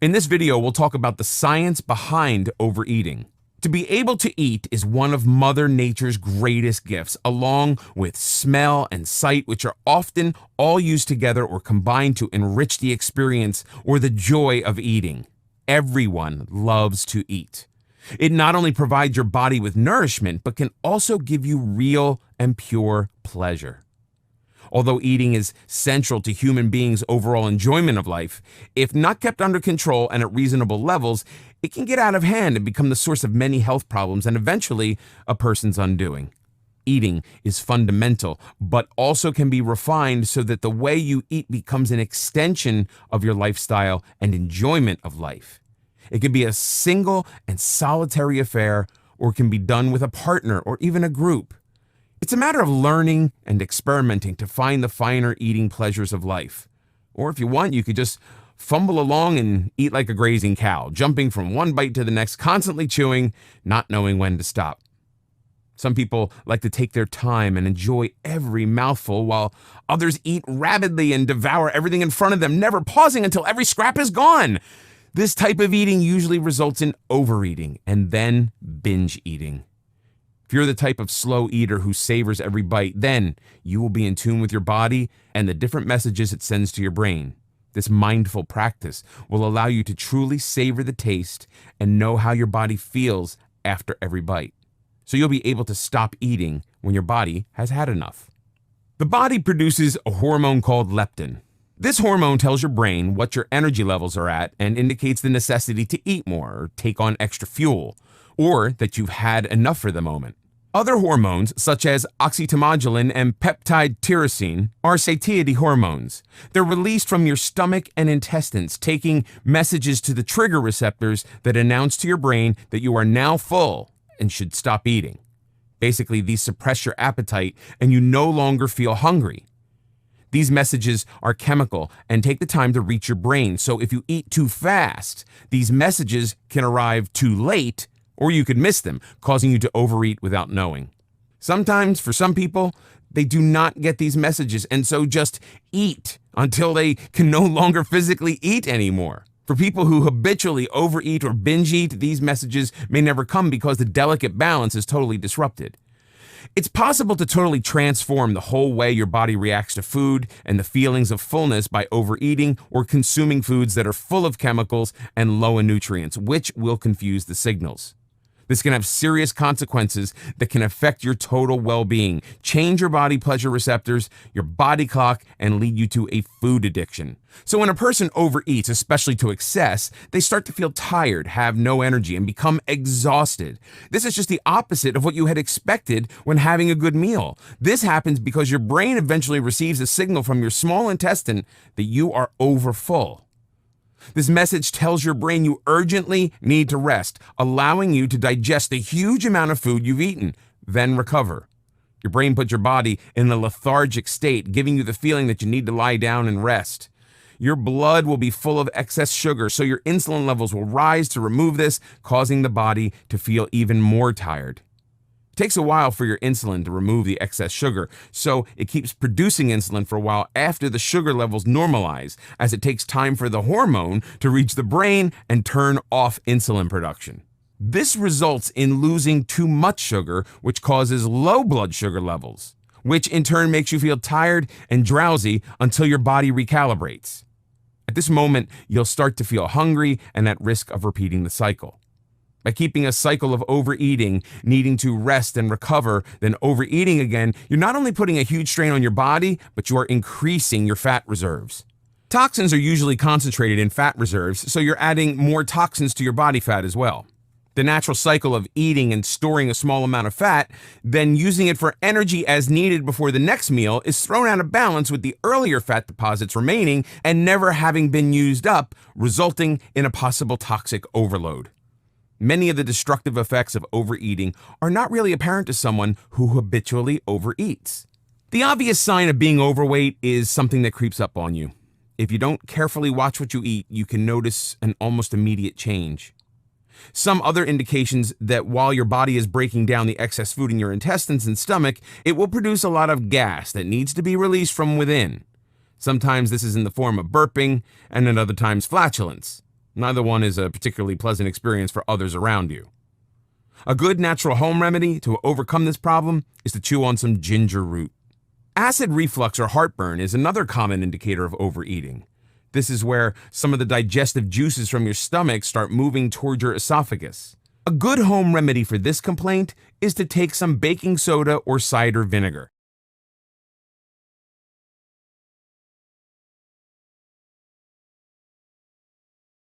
In this video, we'll talk about the science behind overeating. To be able to eat is one of Mother Nature's greatest gifts, along with smell and sight, which are often all used together or combined to enrich the experience or the joy of eating. Everyone loves to eat. It not only provides your body with nourishment, but can also give you real and pure pleasure. Although eating is central to human beings' overall enjoyment of life, if not kept under control and at reasonable levels, it can get out of hand and become the source of many health problems and eventually a person's undoing. Eating is fundamental, but also can be refined so that the way you eat becomes an extension of your lifestyle and enjoyment of life. It can be a single and solitary affair, or it can be done with a partner or even a group. It's a matter of learning and experimenting to find the finer eating pleasures of life. Or if you want, you could just fumble along and eat like a grazing cow, jumping from one bite to the next, constantly chewing, not knowing when to stop. Some people like to take their time and enjoy every mouthful, while others eat rapidly and devour everything in front of them, never pausing until every scrap is gone. This type of eating usually results in overeating and then binge eating. If you're the type of slow eater who savors every bite, then you will be in tune with your body and the different messages it sends to your brain. This mindful practice will allow you to truly savor the taste and know how your body feels after every bite. So you'll be able to stop eating when your body has had enough. The body produces a hormone called leptin. This hormone tells your brain what your energy levels are at and indicates the necessity to eat more or take on extra fuel, or that you've had enough for the moment. Other hormones, such as oxytocin and peptide tyrosine, are satiety hormones. They're released from your stomach and intestines, taking messages to the trigger receptors that announce to your brain that you are now full and should stop eating. Basically, these suppress your appetite and you no longer feel hungry. These messages are chemical and take the time to reach your brain, so if you eat too fast, these messages can arrive too late, or you could miss them, causing you to overeat without knowing. Sometimes, for some people, they do not get these messages and so just eat until they can no longer physically eat anymore. For people who habitually overeat or binge eat, these messages may never come because the delicate balance is totally disrupted. It's possible to totally transform the whole way your body reacts to food and the feelings of fullness by overeating or consuming foods that are full of chemicals and low in nutrients, which will confuse the signals. This can have serious consequences that can affect your total well-being, change your body pleasure receptors, your body clock, and lead you to a food addiction. So when a person overeats, especially to excess, they start to feel tired, have no energy, and become exhausted. This is just the opposite of what you had expected when having a good meal. This happens because your brain eventually receives a signal from your small intestine that you are overfull. This message tells your brain you urgently need to rest, allowing you to digest the huge amount of food you've eaten, then recover. Your brain puts your body in a lethargic state, giving you the feeling that you need to lie down and rest. Your blood will be full of excess sugar, so your insulin levels will rise to remove this, causing the body to feel even more tired. It takes a while for your insulin to remove the excess sugar, so it keeps producing insulin for a while after the sugar levels normalize, as it takes time for the hormone to reach the brain and turn off insulin production. This results in losing too much sugar, which causes low blood sugar levels, which in turn makes you feel tired and drowsy until your body recalibrates. At this moment, you'll start to feel hungry and at risk of repeating the cycle. By keeping a cycle of overeating, needing to rest and recover, then overeating again, you're not only putting a huge strain on your body, but you are increasing your fat reserves. Toxins are usually concentrated in fat reserves, so you're adding more toxins to your body fat as well. The natural cycle of eating and storing a small amount of fat, then using it for energy as needed before the next meal, is thrown out of balance with the earlier fat deposits remaining and never having been used up, resulting in a possible toxic overload. Many of the destructive effects of overeating are not really apparent to someone who habitually overeats. The obvious sign of being overweight is something that creeps up on you. If you don't carefully watch what you eat, you can notice an almost immediate change. Some other indications that while your body is breaking down the excess food in your intestines and stomach, it will produce a lot of gas that needs to be released from within. Sometimes this is in the form of burping, and at other times flatulence. Neither one is a particularly pleasant experience for others around you. A good natural home remedy to overcome this problem is to chew on some ginger root. Acid reflux or heartburn is another common indicator of overeating. This is where some of the digestive juices from your stomach start moving toward your esophagus. A good home remedy for this complaint is to take some baking soda or cider vinegar.